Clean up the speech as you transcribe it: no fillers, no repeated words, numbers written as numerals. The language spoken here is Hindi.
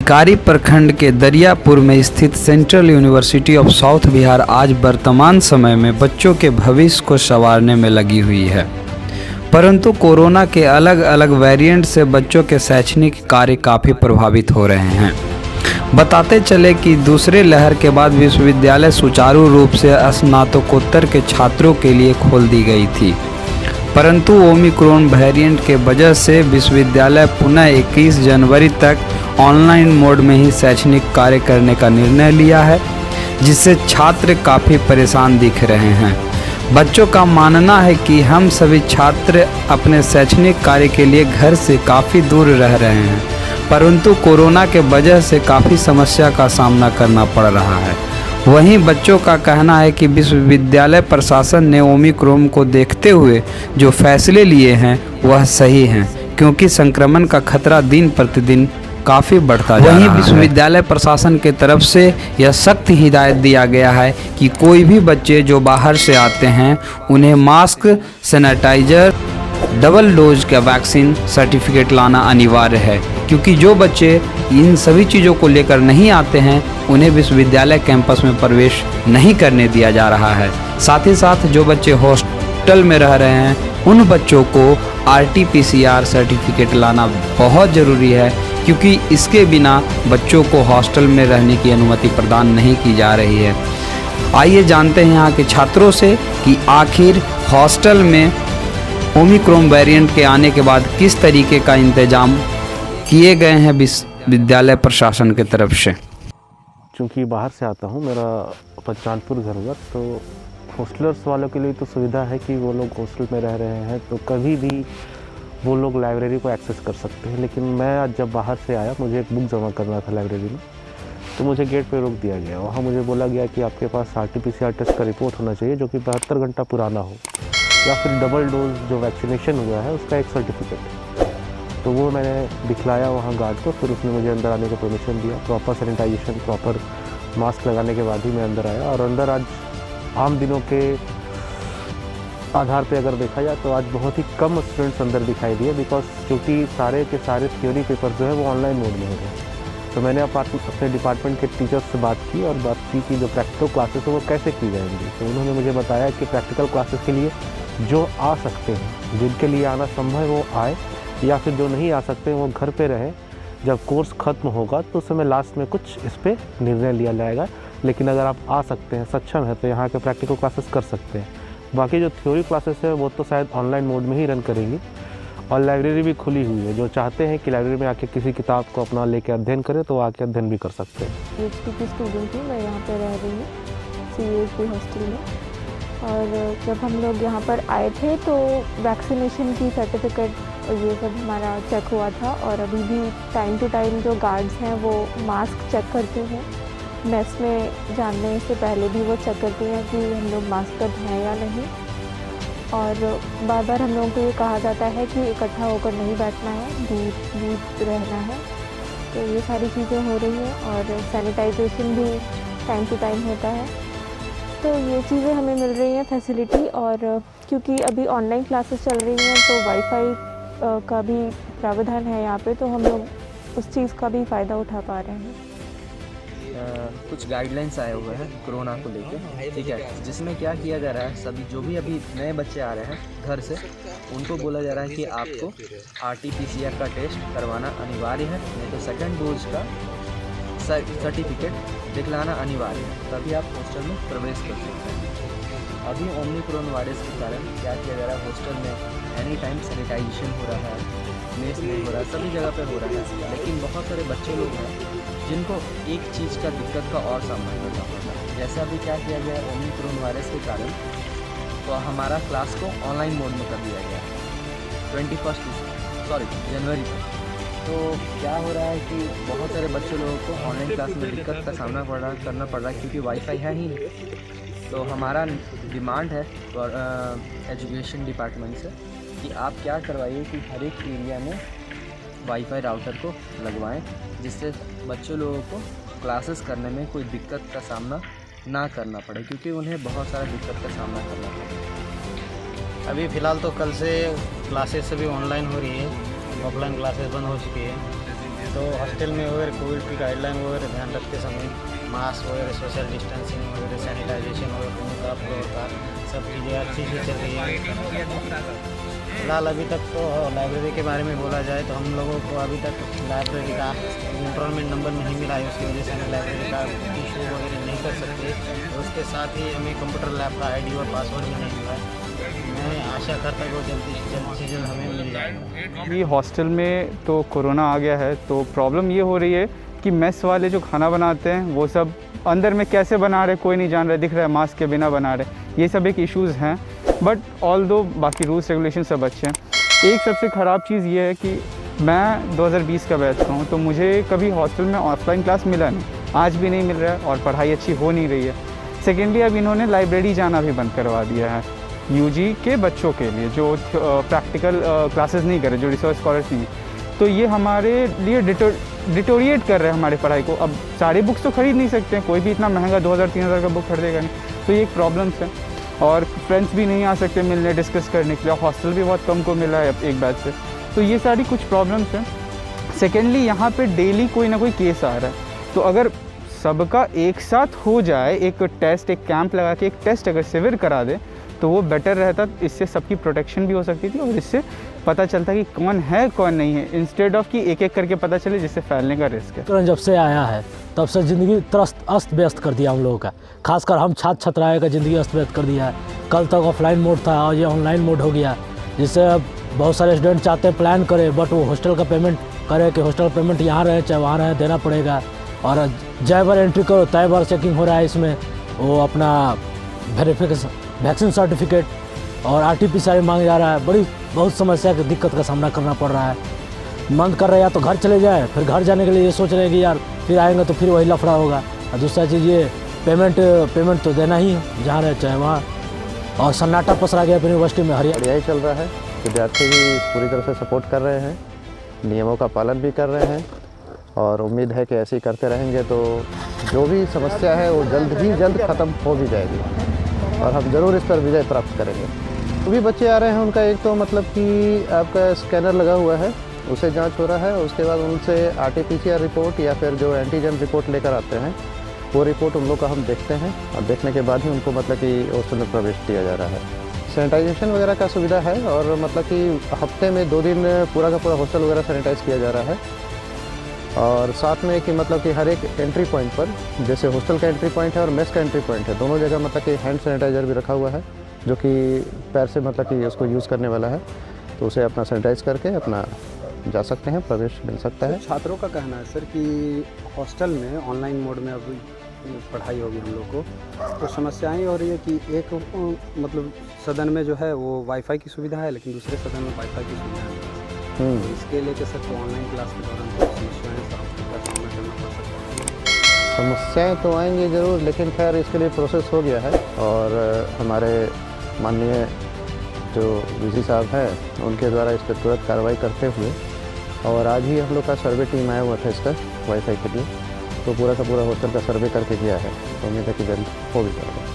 टिकारी प्रखंड के दरियापुर में स्थित central university of south Bihar आज वर्तमान समय में बच्चों के भविष्य को संवारने में लगी हुई है, परंतु कोरोना के अलग अलग वेरिएंट से बच्चों के शैक्षणिक कार्य काफ़ी प्रभावित हो रहे हैं। बताते चले कि दूसरे लहर के बाद विश्वविद्यालय सुचारू रूप से स्नातकोत्तर के छात्रों के लिए खोल दी गई थी, परंतु ओमिक्रॉन वेरिएंट के वजह से विश्वविद्यालय पुनः 21 जनवरी तक ऑनलाइन मोड में ही शैक्षणिक कार्य करने का निर्णय लिया है, जिससे छात्र काफ़ी परेशान दिख रहे हैं। बच्चों का मानना है कि हम सभी छात्र अपने शैक्षणिक कार्य के लिए घर से काफ़ी दूर रह रहे हैं, परंतु कोरोना के वजह से काफ़ी समस्या का सामना करना पड़ रहा है। वहीं बच्चों का कहना है कि विश्वविद्यालय प्रशासन ने ओमिक्रॉन को देखते हुए जो फैसले लिए हैं वह सही हैं, क्योंकि संक्रमण का खतरा दिन प्रतिदिन काफ़ी बढ़ता जा रहा है। वहीं विश्वविद्यालय प्रशासन के तरफ से यह सख्त हिदायत दिया गया है कि कोई भी बच्चे जो बाहर से आते हैं उन्हें मास्क, सैनिटाइजर, डबल डोज का वैक्सीन सर्टिफिकेट लाना अनिवार्य है, क्योंकि जो बच्चे इन सभी चीज़ों को लेकर नहीं आते हैं उन्हें विश्वविद्यालय कैंपस में प्रवेश नहीं करने दिया जा रहा है। साथ ही साथ जो बच्चे हॉस्टल में रह रहे हैं उन बच्चों को RT-PCR सर्टिफिकेट लाना बहुत ज़रूरी है, क्योंकि इसके बिना बच्चों को हॉस्टल में रहने की अनुमति प्रदान नहीं की जा रही है। आइए जानते हैं यहाँ के छात्रों से कि आखिर हॉस्टल में ओमिक्रॉन वेरिएंट के आने के बाद किस तरीके का इंतजाम किए गए हैं विश्वविद्यालय प्रशासन की तरफ से। चूँकि बाहर से आता हूँ, मेरा पंचानपुर घर हुआ, तो हॉस्टलर्स वालों के लिए तो सुविधा है कि वो लोग हॉस्टल में रह रहे हैं तो कभी भी वो लोग लाइब्रेरी को एक्सेस कर सकते हैं। लेकिन मैं आज जब बाहर से आया, मुझे एक बुक जमा करना था लाइब्रेरी में, तो मुझे गेट पे रोक दिया गया। वहाँ मुझे बोला गया कि आपके पास RT-PCR टेस्ट का रिपोर्ट होना चाहिए जो कि 72 घंटा पुराना हो, या फिर डबल डोज जो वैक्सीनेशन हुआ है उसका एक सर्टिफिकेट। तो वो मैंने दिखलाया वहाँ गार्ड को, फिर उसने मुझे अंदर आने का परमिशन दिया। प्रॉपर सैनिटाइजेशन, प्रॉपर मास्क लगाने के बाद ही मैं अंदर आया। और अंदर आज आम दिनों के आधार पे अगर देखा जाए तो आज बहुत ही कम स्टूडेंट्स अंदर दिखाई दिए, बिकॉज क्योंकि सारे के सारे थ्योरी पेपर जो है वो ऑनलाइन मोड में हो गए। तो मैंने अपने डिपार्टमेंट के टीचर्स से बात की और बात की कि जो प्रैक्टिकल क्लासेस है वो कैसे की जाएंगी। तो उन्होंने मुझे बताया कि प्रैक्टिकल क्लासेस के लिए जो आ सकते हैं, जिनके लिए आना संभव है वो आए, या फिर जो नहीं आ सकते हैं वो घर पे रहें। जब कोर्स ख़त्म होगा तो उस समय लास्ट में कुछ इस पर निर्णय लिया जाएगा। लेकिन अगर आप आ सकते हैं, सक्षम है, तो यहाँ के प्रैक्टिकल क्लासेस कर सकते हैं। बाकी जो थ्योरी क्लासेस है वो तो शायद ऑनलाइन मोड में ही रन करेंगी। और लाइब्रेरी भी खुली हुई है, जो चाहते हैं कि लाइब्रेरी में आके किसी किताब को अपना लेके अध्ययन करें तो आके अध्ययन भी कर सकते हैं। PhD की स्टूडेंट हूँ, मैं यहाँ पर रह रही हूँ CUSB हॉस्टल में। और जब हम लोग यहाँ पर आए थे तो वैक्सीनेशन की सर्टिफिकेट ये सब हमारा चेक हुआ था। और अभी भी टाइम टू टाइम जो गार्ड्स हैं वो मास्क चेक करते हैं। मेस में जानने से पहले भी वो चेक करते हैं कि हम लोग मास्क पर हैं या नहीं। और बार बार हम लोगों को ये कहा जाता है कि इकट्ठा होकर नहीं बैठना है, दूर रहना है। तो ये सारी चीज़ें हो रही हैं और सैनिटाइजेशन भी टाइम टू टाइम होता है। तो ये चीज़ें हमें मिल रही हैं फैसिलिटी। और क्योंकि अभी ऑनलाइन क्लासेस चल रही हैं तो वाईफाई का भी प्रावधान है यहाँ पे, तो हम लोग उस चीज़ का भी फ़ायदा उठा पा रहे हैं। कुछ गाइडलाइंस आए हुए हैं कोरोना को लेकर, ठीक है, जिसमें क्या किया जा रहा है, सभी जो भी अभी नए बच्चे आ रहे हैं घर से, उनको बोला जा रहा है कि आपको RT-PCR का टेस्ट करवाना अनिवार्य है, नहीं तो सेकंड डोज का सर्टिफिकेट दिखलाना अनिवार्य है, तभी आप हॉस्टल में प्रवेश कर सकते हैं। अभी ओमिक्रॉन वायरस के कारण क्या किया जा रहा है, हॉस्टल में एनी टाइम सैनिटाइजेशन हो रहा है, मेस में हो रहा है, सभी जगह पे हो रहा है। लेकिन बहुत सारे बच्चे लोग हैं जिनको एक चीज़ का दिक्कत का और सामना करना पड़ता है। जैसे अभी क्या किया गया है, ओमिक्रॉन वायरस के कारण तो हमारा क्लास को ऑनलाइन मोड में कर दिया गया 21 जनवरी तक। तो क्या हो रहा है कि बहुत सारे बच्चे लोगों को ऑनलाइन क्लास में दिक्कत का सामना करना पड़ रहा है, क्योंकि वाईफाई है ही नहीं। तो हमारा डिमांड है एजुकेशन डिपार्टमेंट से कि आप क्या करवाइए कि हर एक एरिया में वाईफाई राउटर को लगवाएं, जिससे बच्चों लोगों को क्लासेस करने में कोई दिक्कत का सामना ना करना पड़े, क्योंकि उन्हें बहुत सारा दिक्कत का सामना करना पड़े। अभी फ़िलहाल तो कल से क्लासेस सभी ऑनलाइन हो रही है, ऑफलाइन क्लासेस बंद हो चुकी है। तो हॉस्टल में वगैरह कोविड की गाइडलाइन वगैरह ध्यान रखते समय मास्क वगैरह, सोशल डिस्टेंसिंग वगैरह, सैनिटाइजेशन वगैरह, रूम का फ्लोर का सब चीज़ें अच्छी से चल रही है। फिलहाल अभी तक तो लाइब्रेरी के बारे में बोला जाए तो हम लोगों को अभी तक लाइब्रेरी का इंटरनल नंबर नहीं मिला है, उसकी वजह से हमें लाइब्रेरी का इशू वगैरह नहीं कर सकते। और उसके साथ ही हमें कंप्यूटर लैब का आईडी और पासवर्ड भी नहीं मिला है। मैं आशा करता हूँ जल्दी से जल्द हमें मिल जाएगा। ये हॉस्टल में तो कोरोना आ गया है, तो प्रॉब्लम ये हो रही है कि मेस वाले जो खाना बनाते हैं वो सब अंदर में कैसे बना रहे कोई नहीं जान रहा, दिख रहा है मास्क के बिना बना रहे। ये सब एक इश्यूज़ हैं, बट ऑल दो बाकी रूल्स रेगुलेशन सब अच्छे हैं। एक सबसे ख़राब चीज़ ये है कि मैं 2020 का बैच का हूँ, तो मुझे कभी हॉस्टल में ऑफलाइन क्लास मिला नहीं, आज भी नहीं मिल रहा है और पढ़ाई अच्छी हो नहीं रही है। सेकेंडली अब इन्होंने लाइब्रेरी जाना भी बंद करवा दिया है यूजी के बच्चों के लिए जो प्रैक्टिकल क्लासेस नहीं कर रहे, जो रिसर्च स्कॉलर्स नहीं। तो ये हमारे लिए डिटोरिएट कर रहे हैं हमारी पढ़ाई को। अब सारे बुक्स तो खरीद नहीं सकते हैं, कोई भी इतना महंगा 2000-3000 का बुक खरीदेगा नहीं, तो ये एक प्रॉब्लम्स है। और फ्रेंड्स भी नहीं आ सकते मिलने डिस्कस करने के लिए, हॉस्टल भी बहुत कम को मिला है एक बैच से, तो ये सारी कुछ प्रॉब्लम्स हैं। सेकेंडली यहाँ पे डेली कोई ना कोई केस आ रहा है, तो अगर सबका एक साथ हो जाए, एक टेस्ट, एक कैंप लगा के एक टेस्ट अगर सिविर करा दे तो वो बेटर रहता। इससे सबकी प्रोटेक्शन भी हो सकती थी और इससे पता चलता कि कौन है कौन नहीं है, इंस्टेड ऑफ कि एक एक करके पता चले, जिससे फैलने का रिस्क है। कोरोना जब से आया है तब से ज़िंदगी त्रस्त अस्त व्यस्त कर दिया हम लोगों का, खासकर हम छात्र छात्राएं का ज़िंदगी अस्त व्यस्त कर दिया है। कल तक ऑफलाइन मोड था और ये ऑनलाइन मोड हो गया, जिससे अब बहुत सारे स्टूडेंट चाहते हैं प्लान करें, बट वो हॉस्टल का पेमेंट करे कि हॉस्टल पेमेंट यहाँ रहे चाहे वहाँ रहे देना पड़ेगा। और जय बार एंट्री करो तय बार चेकिंग हो रहा है इसमें, वो अपना वेरिफिकेशन वैक्सीन सर्टिफिकेट और RT-PCR मांग जा रहा है। बहुत समस्या की दिक्कत का सामना करना पड़ रहा है। मन कर रहा है या तो घर चले जाए, फिर घर जाने के लिए ये सोच रहे हैं कि यार फिर आएंगे तो फिर वही लफड़ा होगा। और दूसरा चीज़ ये पेमेंट तो देना ही है जहाँ रहे चाहे वहाँ। और सन्नाटा पसरा गया यूनिवर्सिटी में हरियाणा। बढ़िया ही चल रहा है, विद्यार्थी भी पूरी तरह से सपोर्ट कर रहे हैं, नियमों का पालन भी कर रहे हैं और उम्मीद है कि ऐसे ही करते रहेंगे तो जो भी समस्या है वो जल्द ख़त्म हो भी जाएगी और हम ज़रूर इस पर विजय प्राप्त करेंगे। जो भी बच्चे आ रहे हैं उनका एक तो मतलब कि आपका स्कैनर लगा हुआ है, उसे जांच हो रहा है, उसके बाद उनसे RT-PCR रिपोर्ट या फिर जो एंटीजन रिपोर्ट लेकर आते हैं वो रिपोर्ट उन लोग का हम देखते हैं और देखने के बाद ही उनको मतलब कि हॉस्टल में प्रवेश दिया जा रहा है। सैनिटाइजेशन वगैरह का सुविधा है और मतलब कि हफ्ते में 2 दिन पूरा का पूरा हॉस्टल वगैरह सैनिटाइज़ किया जा रहा है। और साथ में कि मतलब कि हर एक एंट्री पॉइंट पर, जैसे हॉस्टल का एंट्री पॉइंट है और मेस का एंट्री पॉइंट है, दोनों जगह मतलब कि हैंड सैनिटाइज़र भी रखा हुआ है जो कि पैर से मतलब कि उसको यूज़ करने वाला है, तो उसे अपना सैनिटाइज़ करके अपना जा सकते हैं, प्रवेश मिल सकता है। छात्रों का कहना है सर कि हॉस्टल में ऑनलाइन मोड में अब पढ़ाई होगी हम लोग को, तो समस्याएं हो रही है कि एक मतलब सदन में जो है वो वाईफाई की सुविधा है लेकिन दूसरे सदन में वाईफाई की सुविधा नहीं है। तो इसके लेके सर तो ऑनलाइन क्लास के दौरान समस्याएं का सामना करना पड़ सकता है। समस्याएं तो आएंगी ज़रूर, लेकिन खैर इसके लिए प्रोसेस हो गया है और हमारे माननीय जो VC साहब हैं उनके द्वारा इस पर तुरंत कार्रवाई करते हुए, और आज ही हम लोग का सर्वे टीम आया हुआ था इसका वाईफाई के लिए, तो पूरा का पूरा हॉस्टल का सर्वे करके किया है, तो उम्मीद है कि जल्द हो भी जाएगा।